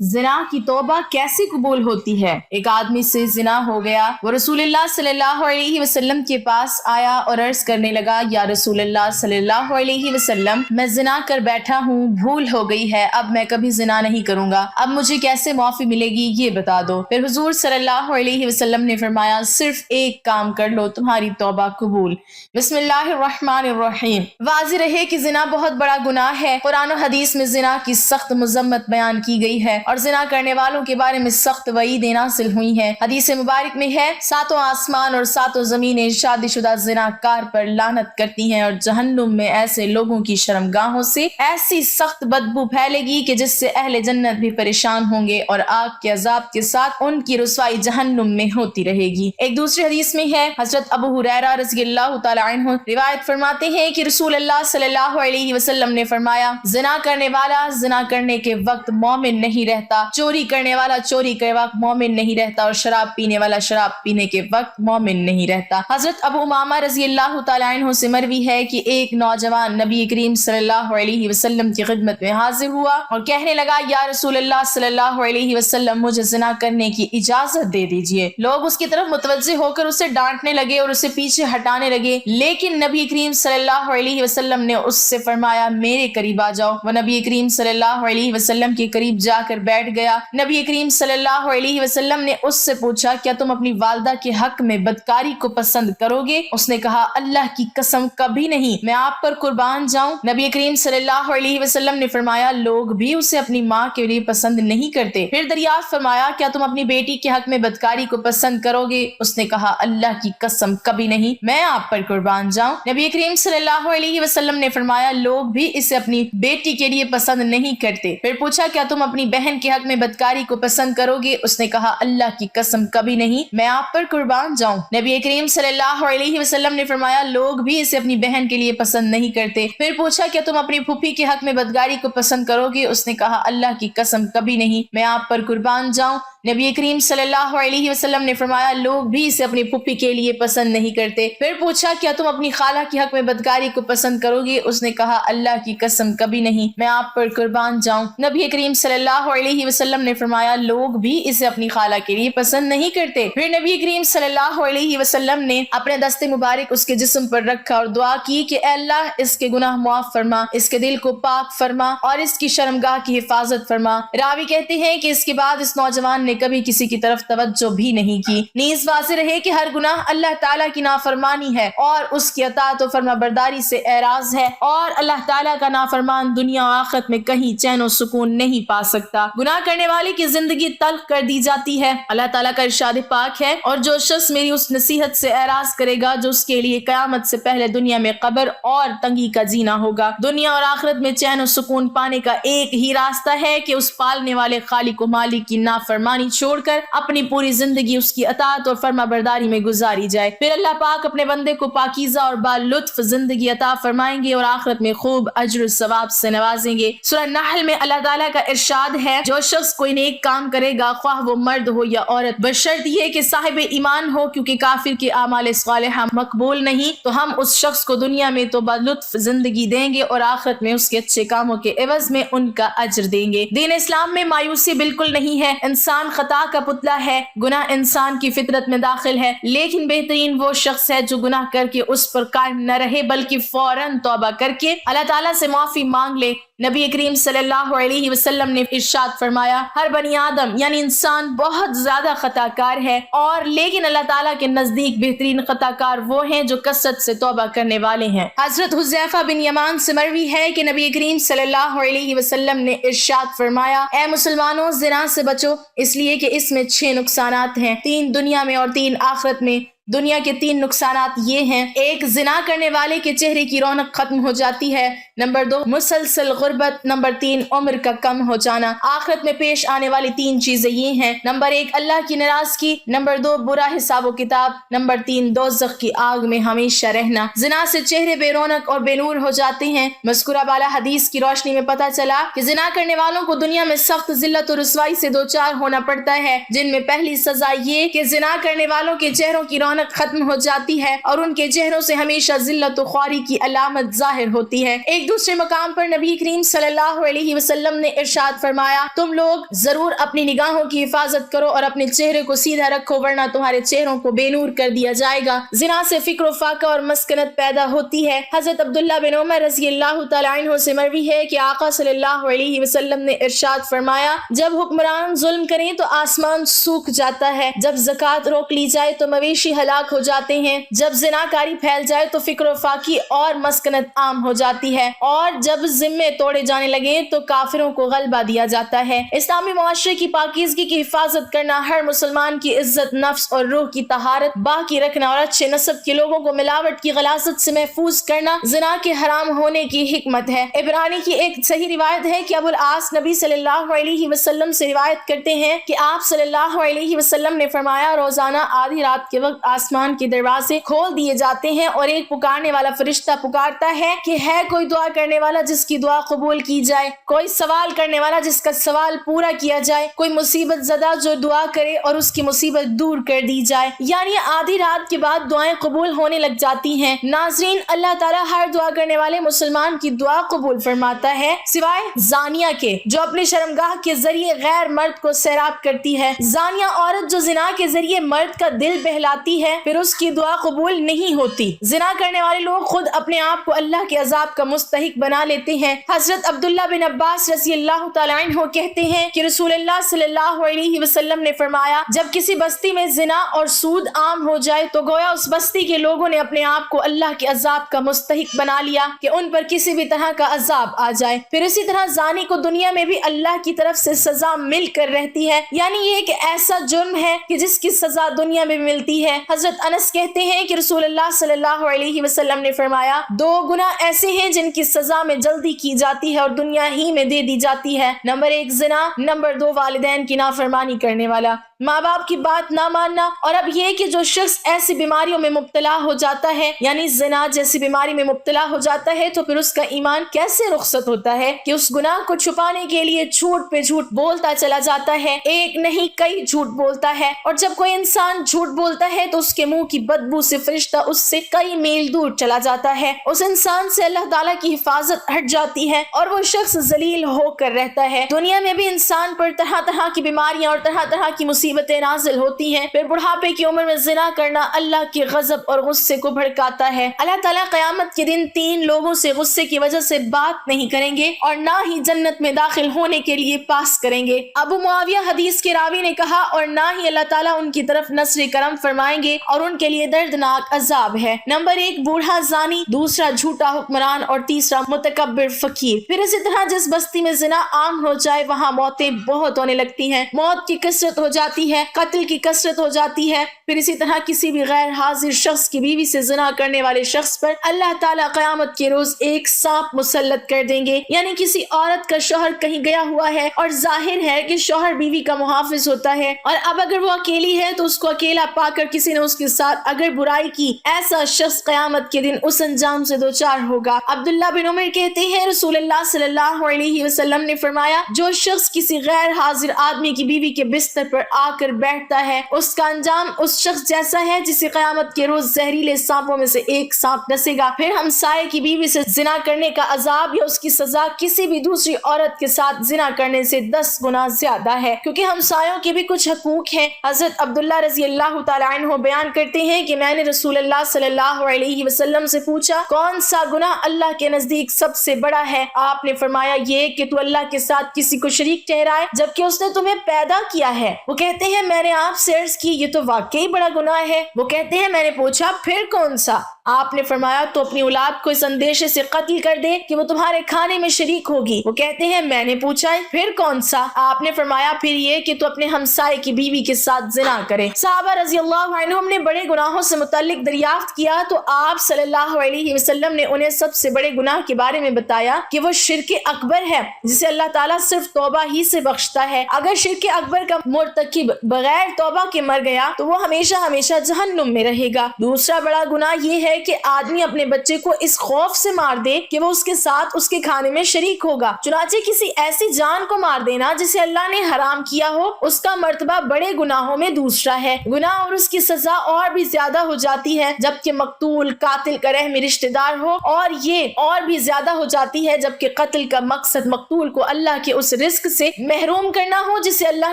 زنا کی توبہ کیسے قبول ہوتی ہے؟ ایک آدمی سے زنا ہو گیا، وہ رسول اللہ صلی اللہ علیہ وسلم کے پاس آیا اور عرض کرنے لگا، یا رسول اللہ صلی اللہ علیہ وسلم، میں زنا کر بیٹھا ہوں، بھول ہو گئی ہے، اب میں کبھی زنا نہیں کروں گا، اب مجھے کیسے معافی ملے گی یہ بتا دو۔ پھر حضور صلی اللہ علیہ وسلم نے فرمایا، صرف ایک کام کر لو، تمہاری توبہ قبول۔ بسم اللہ الرحمن الرحیم۔ واضح رہے کہ زنا بہت بڑا گناہ ہے۔ قرآن و حدیث میں زنا کی سخت مذمت بیان کی گئی ہے اور زنا کرنے والوں کے بارے میں سخت وعیدیں نازل ہوئی ہیں۔ حدیث مبارک میں ہے، ساتوں آسمان اور ساتوں زمینیں شادی شدہ زناکار پر لعنت کرتی ہیں اور جہنم میں ایسے لوگوں کی شرمگاہوں سے ایسی سخت بدبو پھیلے گی کہ جس سے اہل جنت بھی پریشان ہوں گے اور آگ کے عذاب کے ساتھ ان کی رسوائی جہنم میں ہوتی رہے گی۔ ایک دوسری حدیث میں ہے، حضرت ابو ہریرہ رضی اللہ تعالی عنہ روایت فرماتے ہیں کہ رسول اللہ صلی اللہ علیہ وسلم نے فرمایا، زنا کرنے والا زنا کرنے کے وقت مومن نہیں رہتا، چوری کرنے والا چوری کے وقت مومن نہیں رہتا اور شراب پینے والا شراب پینے کے وقت مومن نہیں رہتا۔ حضرت ابو امامہ رضی اللہ تعالی عنہ سے مروی ہے کہ ایک نوجوان نبی کریم صلی اللہ علیہ وسلم کی خدمت میں حاضر ہوا اور کہنے لگا، یا رسول اللہ صلی اللہ علیہ وسلم، مجھے زنا کرنے کی اجازت دے دیجئے۔ لوگ اس کی طرف متوجہ ہو کر اسے ڈانٹنے لگے اور اسے پیچھے ہٹانے لگے، لیکن نبی کریم صلی اللہ علیہ وسلم نے اس سے فرمایا، میرے قریب آ جاؤ۔ وہ نبی کریم صلی اللہ علیہ وسلم کے قریب جا کر بیٹھ گیا۔ نبی کریم صلی اللہ علیہ وسلم نے اس سے پوچھا، کیا تم اپنی والدہ کے حق میں بدکاری کو پسند کرو گے؟ اس نے کہا، اللہ کی قسم کبھی نہیں، میں آپ پر قربان جاؤں۔ نبی کریم صلی اللہ علیہ وسلم نے فرمایا، لوگ بھی اسے اپنی ماں کے لیے پسند نہیں کرتے۔ پھر دریافت فرمایا، کیا تم اپنی بیٹی کے حق میں بدکاری کو پسند کرو گے؟ اس نے کہا، اللہ کی قسم کبھی نہیں، میں آپ پر قربان جاؤں۔ نبی کریم صلی اللہ علیہ وسلم نے فرمایا، لوگ بھی اسے اپنی بیٹی کے لیے پسند نہیں کرتے۔ پھر پوچھا، کیا تم اپنی بہن کے حق میں بدکاری کو پسند کرو گے؟ اس نے کہا، اللہ کی قسم کبھی نہیں، میں آپ پر قربان جاؤں۔ نبی کریم صلی اللہ علیہ وسلم نے فرمایا، لوگ بھی اسے اپنی بہن کے لیے پسند نہیں کرتے۔ پھر پوچھا، کیا تم اپنی پھوپھی کے حق میں بدکاری کو پسند کرو گے؟ اس نے کہا، اللہ کی قسم کبھی نہیں، میں آپ پر قربان جاؤں۔ نبی کریم صلی اللہ علیہ وسلم نے فرمایا، لوگ بھی اسے اپنی پھوپھی کے لیے پسند نہیں کرتے۔ پھر پوچھا، کیا تم اپنی خالہ کے حق میں بدکاری کو پسند کرو گے؟ اس نے کہا، اللہ کی قسم کبھی نہیں، میں آپ پر قربان جاؤں۔ نبی کریم صلی اللہ علیہ وسلم نے فرمایا، لوگ بھی اسے اپنی خالہ کے لیے پسند نہیں کرتے۔ پھر نبی کریم صلی اللہ علیہ وسلم نے اپنے دست مبارک اس کے جسم پر رکھا اور دعا کی کہ اے اللہ، اس کے گناہ معاف فرما، اس کے دل کو پاک فرما اور اس کی شرمگاہ کی حفاظت فرما۔ راوی کہتے ہیں کہ اس کے بعد اس نوجوان نے کبھی کسی کی طرف توجہ بھی نہیں کی۔ نیز واضح رہے کہ ہر گناہ اللہ تعالیٰ کی نافرمانی ہے اور اس کی اطاعت و فرما برداری سے اعراض ہے، اور اللہ تعالیٰ کا نافرمان دنیا و آخرت میں کہیں چین و سکون نہیں پا سکتا۔ گناہ کرنے والے کی زندگی تلخ کر دی جاتی ہے۔ اللہ تعالیٰ کا ارشاد پاک ہے، اور جو شخص میری اس نصیحت سے اعراض کرے گا جو اس کے لیے قیامت سے پہلے دنیا میں قبر اور تنگی کا جینا ہوگا۔ دنیا اور آخرت میں چین و سکون پانے کا ایک ہی راستہ ہے کہ اس پالنے والے خالق و مالک کی نافرمانی چھوڑ کر اپنی پوری زندگی اس کی اطاعت اور فرما برداری میں گزاری جائے۔ پھر اللہ پاک اپنے بندے کو پاکیزہ اور بالطف زندگی عطا فرمائیں گے اور آخرت میں خوب اجر و ثواب سے نوازیں گے۔ سورہ نحل میں اللہ تعالیٰ کا ارشاد ہے، جو شخص کوئی نیک کام کرے گا، خواہ وہ مرد ہو یا عورت، بشرط یہ کہ صاحب ایمان ہو، کیونکہ کافر کے اعمال صالحہ مقبول نہیں، تو ہم اس شخص کو دنیا میں تو بالطف زندگی دیں گے اور آخرت میں اس کے اچھے کاموں کے عوض میں ان کا اجر دیں گے۔ دین اسلام میں مایوسی بالکل نہیں ہے۔ انسان خطا کا پتلا ہے، گناہ انسان کی فطرت میں داخل ہے، لیکن بہترین وہ شخص ہے جو گناہ کر کے اس پر قائم نہ رہے بلکہ فوراً توبہ کر کے اللہ تعالیٰ سے معافی مانگ لے۔ نبی کریم صلی اللہ علیہ وسلم نے ارشاد فرمایا، ہر بنی آدم یعنی انسان بہت زیادہ خطا کار ہے، اور لیکن اللہ تعالیٰ کے نزدیک بہترین خطا کار وہ ہیں جو کثرت سے توبہ کرنے والے ہیں۔ حضرت حذیفہ بن یمان سے مروی ہے کہ نبی کریم صلی اللہ علیہ وسلم نے ارشاد فرمایا، اے مسلمانوں، زنا سے بچو، اس لیے کہ اس میں 6 نقصانات ہیں، 3 دنیا میں اور 3 آخرت میں۔ دنیا کے 3 نقصانات یہ ہیں: 1، زنا کرنے والے کے چہرے کی رونق ختم ہو جاتی ہے، نمبر 2، مسلسل غربت، نمبر 3، عمر کا کم ہو جانا۔ آخرت میں پیش آنے والی 3 چیزیں یہ ہیں: نمبر 1، اللہ کی ناراضگی، نمبر 2، برا حساب و کتاب، نمبر 3، دوزخ کی آگ میں ہمیشہ رہنا۔ زنا سے چہرے بے رونق اور بے نور ہو جاتے ہیں۔ مذکورہ بالا حدیث کی روشنی میں پتہ چلا کہ زنا کرنے والوں کو دنیا میں سخت ذلت و رسوائی سے دوچار ہونا پڑتا ہے، جن میں پہلی سزا یہ کہ زنا کرنے والوں کے چہروں کی رونق ختم ہو جاتی ہے اور ان کے چہروں سے ہمیشہ ذلت و خواری کی علامت ظاہر ہوتی ہے۔ ایک ایک دوسرے مقام پر نبی کریم صلی اللہ علیہ وسلم نے ارشاد فرمایا تم لوگ ضرور اپنی نگاہوں کی حفاظت کرو اور اپنے چہرے کو سیدھا رکھو ورنہ تمہارے چہروں کو بے نور کر دیا جائے گا۔ زنا سے فکر و فاقہ اور مسکنت پیدا ہوتی ہے۔ حضرت عبداللہ بن عمر رضی اللہ تعالیٰ عنہ سے مروی ہے کہ آقا صلی اللہ علیہ وسلم نے ارشاد فرمایا جب حکمران ظلم کریں تو آسمان سوکھ جاتا ہے، جب زکوٰۃ روک لی جائے تو مویشی ہلاک ہو جاتے ہیں، جب زناکاری پھیل جائے تو فکر و فاقی اور مسکنت عام ہو جاتی ہے، اور جب ذمے توڑے جانے لگیں تو کافروں کو غلبہ دیا جاتا ہے۔ اسلامی معاشرے کی پاکیزگی کی حفاظت کرنا، ہر مسلمان کی عزت نفس اور روح کی طہارت باقی رکھنا اور اچھے نسب کے لوگوں کو ملاوٹ کی غلاظت سے محفوظ کرنا زنا کے حرام ہونے کی حکمت ہے۔ عبرانی کی ایک صحیح روایت ہے کہ ابو العاص نبی صلی اللہ علیہ وسلم سے روایت کرتے ہیں کہ آپ صلی اللہ علیہ وسلم نے فرمایا روزانہ آدھی رات کے وقت آسمان کے دروازے کھول دیے جاتے ہیں اور ایک پکارنے والا فرشتہ پکارتا ہے کہ ہے کوئی دعا کرنے والا جس کی دعا قبول کی جائے، کوئی سوال کرنے والا جس کا سوال پورا کیا جائے، کوئی مصیبت زدہ جو دعا کرے اور اس کی مصیبت دور کر دی جائے۔ یعنی آدھی رات کے بعد دعائیں قبول ہونے لگ جاتی ہیں۔ ناظرین، اللہ تعالیٰ ہر دعا کرنے والے مسلمان کی دعا قبول فرماتا ہے سوائے زانیہ کے جو اپنے شرمگاہ کے ذریعے غیر مرد کو سیراب کرتی ہے۔ زانیہ عورت جو زنا کے ذریعے مرد کا دل بہلاتی ہے پھر اس کی دعا قبول نہیں ہوتی۔ زنا کرنے والے لوگ خود اپنے آپ کو اللہ کے عذاب کا مستحق بنا لیتے ہیں۔ حضرت عبداللہ بن عباس رضی اللہ تعالیٰ عنہ کہتے ہیں کہ رسول اللہ صلی اللہ علیہ وسلم نے فرمایا جب کسی بستی میں زنا اور سود عام ہو جائے تو گویا اس بستی کے لوگوں نے اپنے آپ کو اللہ کے عذاب کا مستحق بنا لیا کہ ان پر کسی بھی طرح کا عذاب آ جائے۔ پھر اسی طرح زانی کو دنیا میں بھی اللہ کی طرف سے سزا مل کر رہتی ہے، یعنی یہ ایک ایسا جرم ہے کہ جس کی سزا دنیا میں ملتی ہے۔ حضرت انس کہتے ہیں کہ رسول اللہ صلی اللہ علیہ وسلم نے فرمایا دو گناہ ایسے ہیں جن کی سزا میں جلدی کی جاتی ہے اور دنیا ہی میں دے دی جاتی ہے، نمبر 1 زنا، نمبر 2 والدین کی نافرمانی کرنے والا، ماں باپ کی بات نہ ماننا۔ اور اب یہ کہ جو شخص ایسی بیماریوں میں مبتلا ہو جاتا ہے یعنی زنا جیسی بیماری میں مبتلا ہو جاتا ہے تو پھر اس کا ایمان کیسے رخصت ہوتا ہے کہ اس گناہ کو چھپانے کے لیے جھوٹ پہ جھوٹ بولتا چلا جاتا ہے، ایک نہیں کئی جھوٹ بولتا ہے، اور جب کوئی انسان جھوٹ بولتا ہے تو اس کے منہ کی بدبو سے فرشتہ اس سے کئی میل دور چلا جاتا ہے، اس انسان سے اللہ تعالیٰ کی حفاظت ہٹ جاتی ہے اور وہ شخص ذلیل ہو کر رہتا ہے۔ دنیا میں بھی انسان پر طرح طرح کی بیماریاں اور طرح طرح کی مصیبتیں نازل ہوتی ہیں، پھر بڑھاپے کی عمر میں زنا کرنا اللہ کے غضب اور غصے کو بھڑکاتا ہے۔ اللہ تعالیٰ قیامت کے دن 3 لوگوں سے غصے کی وجہ سے بات نہیں کریں گے اور نہ ہی جنت میں داخل ہونے کے لیے پاس کریں گے۔ ابو معاویہ حدیث کے راوی نے کہا اور نہ ہی اللہ تعالیٰ ان کی طرف نصر کرم فرمائیں گے اور ان کے لیے دردناک عذاب ہے۔ نمبر 1 بوڑھا زانی، دوسرا جھوٹا حکمران اور تیسرا متکبر فقیر۔ پھر اسی طرح جس بستی میں زنا عام ہو جائے وہاں موتیں بہت ہونے لگتی ہیں، موت کی کثرت ہو جاتی ہے، قتل کی کثرت ہو جاتی ہے۔ پھر اسی طرح کسی بھی غیر حاضر شخص کی بیوی سے زنا کرنے والے شخص پر اللہ تعالیٰ قیامت کے روز ایک سانپ مسلط کر دیں گے، یعنی کسی عورت کا شوہر کہیں گیا ہوا ہے اور ظاہر ہے کہ شوہر بیوی کا محافظ ہوتا ہے، اور اب اگر وہ اکیلی ہے تو اس کو اکیلا پا کر کسی نے اس کے ساتھ اگر برائی کی، ایسا شخص قیامت کے دن اس انجام سے دوچار ہوگا۔ عبداللہ بن عمر کہتے ہیں رسول اللہ صلی اللہ علیہ وسلم نے فرمایا جو شخص کسی غیر حاضر آدمی کی بیوی کے بستر پر آ کر بیٹھتا ہے اس کا انجام اس شخص جیسا ہے جسے قیامت کے روز زہریلے سانپوں میں سے ایک سانپ ڈسے گا۔ پھر ہمسائے کی بیوی سے زنا کرنے کا عذاب یا اس کی سزا کسی بھی دوسری عورت کے ساتھ زنا کرنے سے 10 گنا زیادہ ہے، کیونکہ ہمسایوں کے بھی کچھ حقوق ہیں۔ حضرت عبداللہ رضی اللہ تعالیٰ عنہ بیان کرتے ہیں کہ میں نے رسول اللہ صلی اللہ علیہ وسلم سے پوچھا کون سا گناہ اللہ کے نزدیک سب سے بڑا ہے؟ آپ نے فرمایا یہ کہ تو اللہ کے ساتھ کسی کو شریک ٹھہرائے جبکہ اس نے تمہیں پیدا کیا ہے۔ وہ کہتے ہیں میں نے آپ سے عرض کی یہ تو واقعی بڑا گناہ ہے۔ وہ کہتے ہیں میں نے پوچھا پھر کون سا؟ آپ نے فرمایا تو اپنی اولاد کو اس اندیشے سے قتل کر دے کہ وہ تمہارے کھانے میں شریک ہوگی۔ وہ کہتے ہیں میں نے پوچھا پھر کون سا؟ آپ نے فرمایا پھر یہ کہ تو اپنے ہمسائے کی بیوی کے ساتھ زنا کرے۔ صحابہ رضی اللہ عنہم نے بڑے گناہوں سے متعلق دریافت کیا تو آپ صلی اللہ علیہ وسلم نے انہیں سب سے بڑے گناہ کے بارے میں بتایا کہ وہ شرک اکبر ہے جسے اللہ تعالیٰ صرف توبہ ہی سے بخشتا ہے۔ اگر شرک اکبر کا مرتکب بغیر توبہ کے مر گیا تو وہ ہمیشہ ہمیشہ جہنم میں رہے گا۔ دوسرا بڑا گناہ یہ ہے ہے کہ آدمی اپنے بچے کو اس خوف سے مار دے کہ وہ اس کے ساتھ اس کے کھانے میں شریک ہوگا۔ چنانچہ کسی ایسی جان کو مار دینا جسے اللہ نے حرام کیا ہو، اس کا مرتبہ بڑے گناہوں میں دوسرا ہے۔ گناہ اور اس کی سزا اور بھی زیادہ ہو جاتی ہے جبکہ مقتول قاتل کا رحمی رشتہ دار ہو، اور یہ اور بھی زیادہ ہو جاتی ہے جبکہ قتل کا مقصد مقتول کو اللہ کے اس رزق سے محروم کرنا ہو جسے اللہ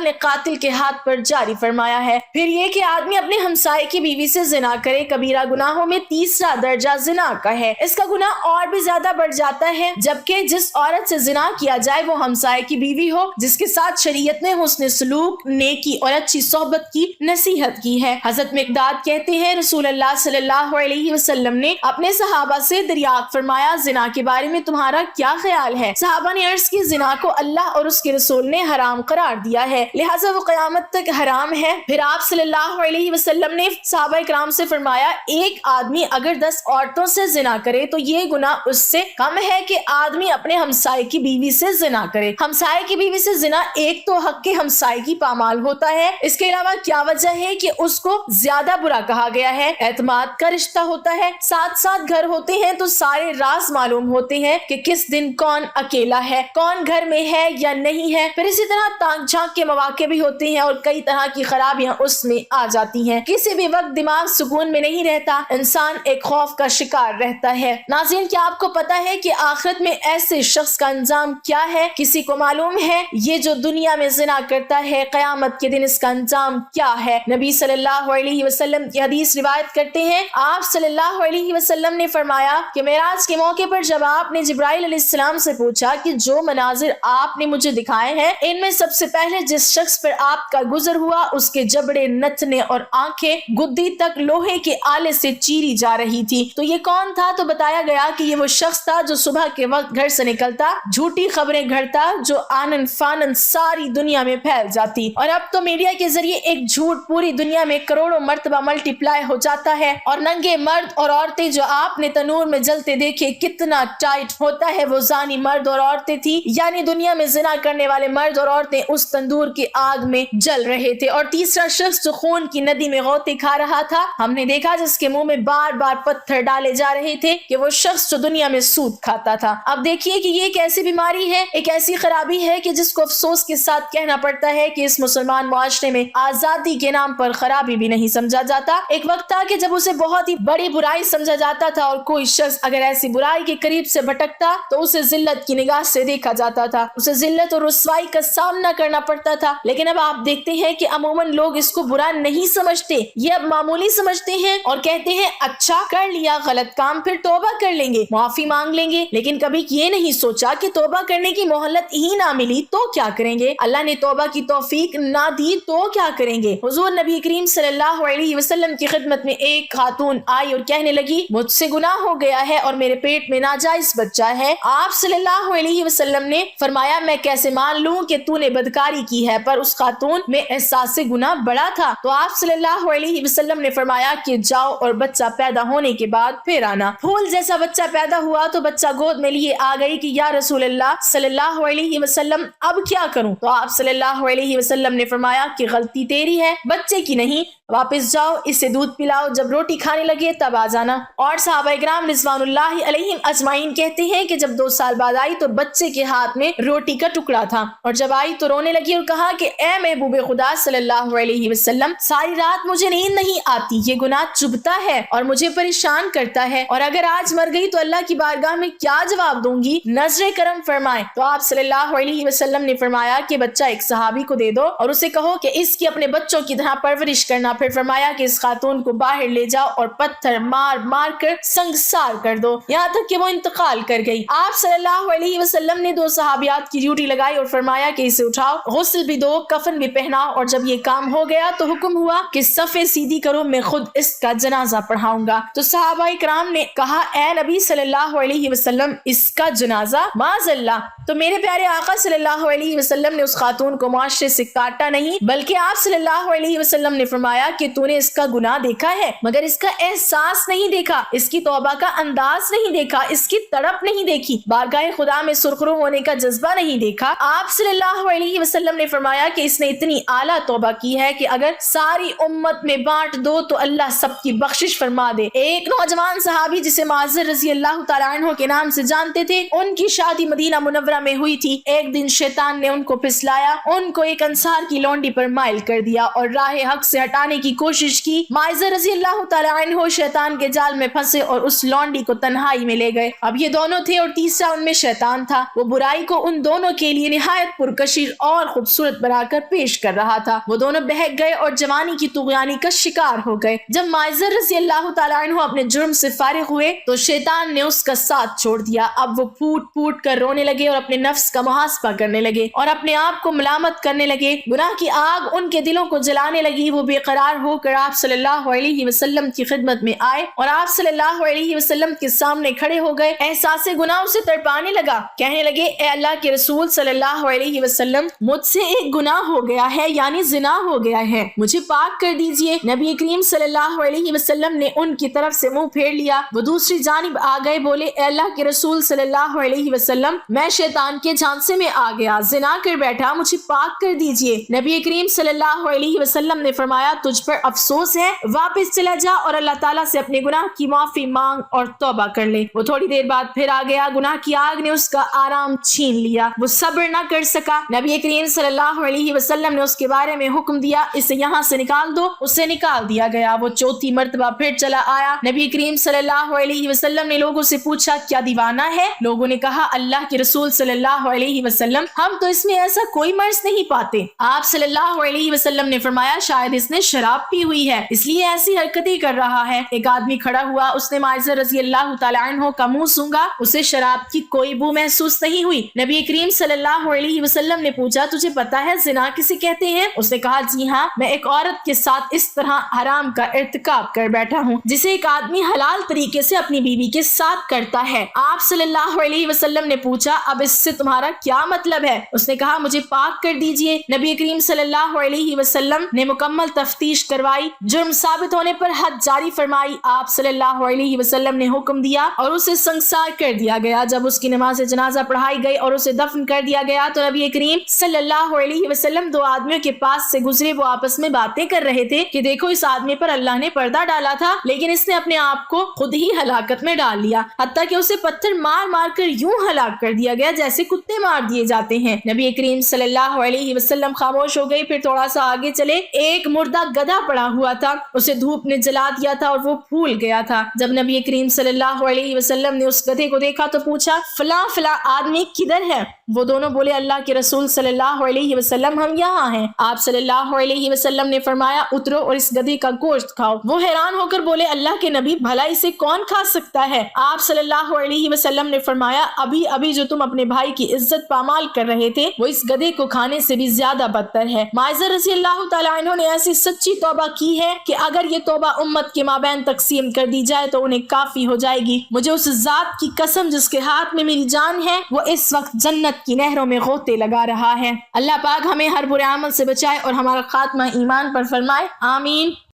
نے قاتل کے ہاتھ پر جاری فرمایا ہے۔ پھر یہ کہ آدمی اپنے ہمسائے کی بیوی سے زنا کرے، کبیرہ گناہوں میں تیسرا درجہ زنا کا ہے۔ اس کا گناہ اور بھی زیادہ بڑھ جاتا ہے جبکہ جس عورت سے زنا کیا جائے وہ ہمسائے کی بیوی ہو جس کے ساتھ شریعت نے حسن سلوک، نیکی اور اچھی صحبت کی نصیحت کی ہے۔ حضرت مقداد کہتے ہیں رسول اللہ صلی اللہ علیہ وسلم نے اپنے صحابہ سے دریافت فرمایا زنا کے بارے میں تمہارا کیا خیال ہے؟ صحابہ نے عرض کی زنا کو اللہ اور اس کے رسول نے حرام قرار دیا ہے، لہٰذا وہ قیامت تک حرام ہے۔ پھر آپ صلی اللہ علیہ وسلم نے صحابہ کرام سے فرمایا ایک آدمی اگر 10 عورتوں سے زنا کرے تو یہ گناہ اس سے کم ہے کہ آدمی اپنے ہمسائے کی بیوی سے زنا کرے۔ ہمسائے کی بیوی سے زنا ایک تو حق کے ہمسائے کی پامال ہوتا ہے، اس کے علاوہ کیا وجہ ہے کہ اس کو زیادہ برا کہا گیا ہے؟ اعتماد کا رشتہ ہوتا ہے، ساتھ ساتھ گھر ہوتے ہیں تو سارے راز معلوم ہوتے ہیں کہ کس دن کون اکیلا ہے، کون گھر میں ہے یا نہیں ہے۔ پھر اسی طرح تانک جھانک کے مواقع بھی ہوتے ہیں اور کئی طرح کی خرابیاں اس میں آ جاتی ہیں۔ کسی بھی وقت دماغ سکون میں نہیں رہتا، انسان ایک خوف کا شکار رہتا ہے۔ ناظرین، کیا آپ کو پتا ہے کہ آخرت میں ایسے شخص کا انجام کیا ہے؟ کسی کو معلوم ہے؟ یہ جو دنیا میں زنا کرتا ہے قیامت کے دن اس کا انجام کیا ہے؟ نبی صلی اللہ علیہ وسلم کی حدیث روایت کرتے ہیں، آپ صلی اللہ علیہ وسلم نے فرمایا کہ معراج کے موقع پر جب آپ نے جبرائیل علیہ السلام سے پوچھا کہ جو مناظر آپ نے مجھے دکھائے ہیں ان میں سب سے پہلے جس شخص پر آپ کا گزر ہوا اس کے جبڑے، نتنے اور آنکھیں گدی تک لوہے کے آلے سے چیری جا رہی تھی، تو یہ کون تھا؟ تو بتایا گیا کہ یہ وہ شخص تھا جو صبح کے وقت گھر سے نکلتا، جھوٹی خبریں گھڑتا، جو آنن فانن ساری دنیا میں پھیل جاتی، اور اب تو میڈیا کے ذریعے ایک جھوٹ پوری دنیا میں کروڑوں مرتبہ ملٹی پلائی ہو جاتا ہے، اور ننگے مرد اور عورتیں جو آپ نے تنور میں جلتے دیکھے کتنا ٹائٹ ہوتا ہے وہ زانی مرد اور عورتیں تھی، یعنی دنیا میں زنا کرنے والے مرد اور عورتیں اس تندور کی آگ میں جل رہے تھے۔ اور تیسرا شخص جو خون کی ندی میں غوطے کھا رہا تھا، ہم نے دیکھا جس کے منہ میں بار بار پتھر ڈالے جا رہے تھے کہ وہ شخص جو دنیا میں سود کھاتا تھا۔ اب دیکھیے کہ یہ ایک ایسی بیماری ہے، ایک ایسی خرابی ہے کہ جس کو افسوس کے ساتھ کہنا پڑتا ہے کہ اس مسلمان معاشرے میں آزادی کے نام پر خرابی بھی نہیں سمجھا جاتا۔ ایک وقت تھا کہ جب اسے بہت ہی بڑی برائی سمجھا جاتا تھا اور کوئی شخص اگر ایسی برائی کے قریب سے بھٹکتا تو اسے ذلت کی نگاہ سے دیکھا جاتا تھا، اسے ذلت اور رسوائی کا سامنا کرنا پڑتا تھا۔ لیکن اب آپ دیکھتے ہیں کہ عموماً لوگ اس کو برا نہیں سمجھتے، یہ اب معمولی سمجھتے ہیں اور کہتے ہیں اچھا کر لیا غلط کام، پھر توبہ کر لیں گے، معافی مانگ لیں گے۔ لیکن کبھی یہ نہیں سوچا کہ توبہ کرنے کی مہلت ہی نہ ملی تو کیا کریں گے؟ اللہ نے توبہ کی توفیق نہ دی تو کیا کریں گے؟ حضور نبی کریم صلی اللہ علیہ وسلم کی خدمت میں ایک خاتون آئی اور کہنے لگی مجھ سے گناہ ہو گیا ہے اور میرے پیٹ میں ناجائز بچہ ہے۔ آپ صلی اللہ علیہ وسلم نے فرمایا میں کیسے مان لوں کہ تو نے بدکاری کی ہے؟ پر اس خاتون میں احساس گناہ بڑا تھا، تو آپ صلی اللہ علیہ وسلم نے فرمایا کہ جاؤ اور بچہ پیدا ہونے کے بعد پھر آنا۔ پھول جیسا بچہ پیدا ہوا تو بچہ گود میں لیے آ گئی کہ یا رسول اللہ صلی اللہ علیہ وسلم اب کیا کروں؟ تو آپ صلی اللہ علیہ وسلم نے فرمایا کہ غلطی تیری ہے، بچے کی نہیں، واپس جاؤ، اسے دودھ پلاؤ، جب روٹی کھانے لگے تب آ جانا۔ اور صحابہ کرام رضوان اللہ علیہم اجمعین کہتے ہیں کہ جب 2 سال بعد آئی تو بچے کے ہاتھ میں روٹی کا ٹکڑا تھا، اور جب آئی تو رونے لگی اور کہا کہ اے محبوب خدا صلی اللہ علیہ وسلم ساری رات مجھے نیند نہیں آتی، یہ گناہ چبھتا ہے اور مجھے پریشان کرتا ہے، اور اگر آج مر گئی تو اللہ کی بارگاہ میں کیا جواب دوں گی؟ نظر کرم فرمائیں۔ تو آپ صلی اللہ علیہ وسلم نے فرمایا کہ بچہ ایک صحابی کو دے دو اور اسے کہو کہ اس کی اپنے بچوں کی طرح پرورش کرنا۔ پھر فرمایا کہ اس خاتون کو باہر لے جاؤ اور پتھر مار مار کر سنگسار کر دو، یہاں تک کہ وہ انتقال کر گئی۔ آپ صلی اللہ علیہ وسلم نے 2 صحابیات کی ڈیوٹی لگائی اور فرمایا کہ اسے اٹھاؤ، غسل بھی دو، کفن بھی پہناؤ، اور جب یہ کام ہو گیا تو حکم ہوا کہ صفیں سیدھی کرو، میں خود اس کا جنازہ پڑھاؤں گا۔ تو صحابہ کرام نے کہا اے نبی صلی اللہ علیہ وسلم اس کا جنازہ؟ معاذ اللہ۔ تو میرے پیارے آقا صلی اللہ علیہ وسلم نے اس خاتون کو معاشرے سے کاٹا نہیں، بلکہ آپ صلی اللہ علیہ وسلم نے فرمایا فرمایا کہ تو نے اس کا گناہ دیکھا ہے مگر اس کا احساس نہیں دیکھا، اس کی توبہ کا انداز نہیں دیکھا، اس کی تڑپ نہیں دیکھی، بارگاہ خدا میں سرخرو ہونے کا جذبہ نہیں دیکھا۔ آپ صلی اللہ علیہ وسلم نے فرمایا کہ اس نے اتنی اعلیٰ توبہ کی ہے کہ اگر ساری امت میں بانٹ دو تو اللہ سب کی بخشش فرما دے۔ ایک نوجوان صحابی جسے معذر رضی اللہ تعالیٰ عنہ کے نام سے جانتے تھے، ان کی شادی مدینہ منورہ میں ہوئی تھی۔ ایک دن شیطان نے ان کو پھسلایا، ان کو ایک انصار کی لونڈی پر مائل کر دیا اور راہ حق سے ہٹانے کی کوشش کی۔ معذر رضی اللہ تعالیٰ عنہ شیطان کے جال میں پھنسے اور اس لونڈی کو تنہائی میں لے گئے۔ اب یہ دونوں تھے اور تیسرا ان میں شیطان تھا۔ وہ برائی کو ان دونوں کے لیے نہایت پرکشش اور خوبصورت بنا کر پیش کر رہا تھا۔ وہ دونوں بہک گئے اور جوانی کی طغیانی کا شکار ہو گئے۔ جب معذر رضی اللہ تعالیٰ عنہ اپنے جرم سے فارغ ہوئے تو شیطان نے اس کا ساتھ چھوڑ دیا۔ اب وہ پھوٹ پھوٹ کر رونے لگے اور اپنے نفس کا محاسبہ کرنے لگے اور اپنے آپ کو ملامت کرنے لگے۔ گناہ کی آگ ان کے دلوں کو جلانے لگی۔ وہ بے قرار ہو کر آپ صلی اللہ علیہ وسلم کی خدمت میں آئے اور آپ صلی اللہ علیہ وسلم کے سامنے کھڑے ہو گئے۔ احساس گناہ اسے تڑپانے لگا۔ کہنے لگے، اے اللہ کے رسول صلی اللہ علیہ وسلم، مجھ سے ایک گناہ ہو گیا ہے، یعنی زنا ہو گیا ہے، مجھے پاک کر دیجئے۔ نبی کریم صلی اللہ علیہ وسلم نے ان کی طرف سے منہ پھیر لیا۔ وہ دوسری جانب آ گئے، بولے، اے اللہ کے رسول صلی اللہ علیہ وسلم، میں شیطان کے جھانسے میں آ گیا، زنا کر بیٹھا، مجھے پاک کر دیجئے۔ نبی کریم صلی اللہ علیہ وسلم نے فرمایا، تجھ پر افسوس ہے، واپس چلا جا اور اللہ تعالیٰ سے اپنے گناہ کی معافی مانگ اور توبہ کر لے۔ وہ تھوڑی دیر بعد پھر آ گیا۔ گناہ کی آگ نے اس کا آرام چھین لیا، وہ صبر نہ کر سکا۔ نبی کریم صلی اللہ علیہ وسلم نے اس کے بارے میں حکم دیا، اسے یہاں سے نکال دو۔ اسے نکال دیا گیا۔ وہ چوتھی مرتبہ پھر چلا آیا۔ نبی کریم صلی اللہ علیہ وسلم نے لوگوں سے پوچھا، کیا دیوانہ ہے؟ لوگوں نے کہا، اللہ کے رسول صلی اللہ علیہ وسلم، ہم تو اس میں ایسا کوئی مرض نہیں پاتے۔ آپ صلی اللہ علیہ وسلم نے فرمایا، شاید اس نے شراب پی ہوئی ہے، اس لیے ایسی حرکتیں کر رہا ہے۔ ایک آدمی کھڑا ہوا، اس نے معذر رضی اللہ تعالیٰ عنہ کا منہ سونگا، اسے شراب کی کوئی بو محسوس نہیں ہوئی۔ نبی کریم صلی اللہ علیہ وسلم نے پوچھا، تجھے پتا ہے زنا کسے کہتے ہیں؟ اس نے کہا، جی ہاں، میں ایک عورت کے ساتھ اس طرح حرام کا ارتکاب کر بیٹھا ہوں جسے ایک آدمی حلال طریقے سے اپنی بیوی کے ساتھ کرتا ہے۔ آپ صلی اللہ علیہ وسلم نے پوچھا، اب اس سے تمہارا کیا مطلب ہے؟ اس نے کہا، مجھے پاک کر دیجئے۔ نبی کریم صلی اللہ علیہ وسلم نے مکمل تفتیش کروائی، جرم ثابت ہونے پر حد جاری فرمائی۔ آپ صلی اللہ علیہ وسلم نے حکم دیا اور اسے سنگسار کر دیا گیا۔ جب اس کی نماز جنازہ پڑھائی گئی اور اسے دفن کر دیا گیا تو نبی کریم صلی اللہ علیہ وسلم دو آدمیوں کے پاس سے گزرے۔ وہ آپس میں باتیں کر رہے تھے کہ دیکھو، اس آدمی پر اللہ نے پردہ ڈالا تھا لیکن اس نے اپنے آپ کو خود ہی ہلاکت میں ڈال لیا، حتیٰ کہ اسے پتھر مار مار کر یوں ہلاک کر دیا گیا جیسے کتے مار دیے جاتے ہیں۔ نبی کریم صلی اللہ علیہ وسلم خاموش ہو گئے۔ پھر تھوڑا سا آگے چلے، ایک مردہ گدھا پڑا ہوا تھا، اسے دھوپ نے جلا دیا تھا اور وہ پھول گیا تھا۔ جب نبی کریم صلی اللہ علیہ وسلم نے اس گدھے کو دیکھا تو پوچھا، فلاں فلاں آدمی کدھر ہے؟ وہ دونوں بولے، اللہ کے رسول صلی اللہ علیہ وسلم، ہم یہاں ہیں۔ آپ صلی اللہ علیہ وسلم نے فرمایا، اترو اور اس گدھے کا گوشت کھاؤ۔ وہ حیران ہو کر بولے، اللہ کے نبی، بھلا اسے کون کھا سکتا ہے؟ آپ صلی اللہ علیہ وسلم نے فرمایا، ابھی ابھی جو تم اپنے بھائی کی عزت پامال کر رہے تھے وہ اس گدھے کو کھانے سے بھی زیادہ بدتر ہے۔ معذر رضی اللہ تعالیٰ عنہ نے ایسی سچی توبہ کی ہے کہ اگر یہ توبہ امت کے مابین تقسیم کر دی جائے تو انہیں کافی ہو جائے گی۔ مجھے اس ذات کی قسم جس کے ہاتھ میں میری جان ہے، وہ اس وقت جنت کی نہروں میں غوطے لگا رہا ہے۔ اللہ پاک ہمیں ہر برے عمل سے بچائے اور ہمارا خاتمہ ایمان پر فرمائے، آمین۔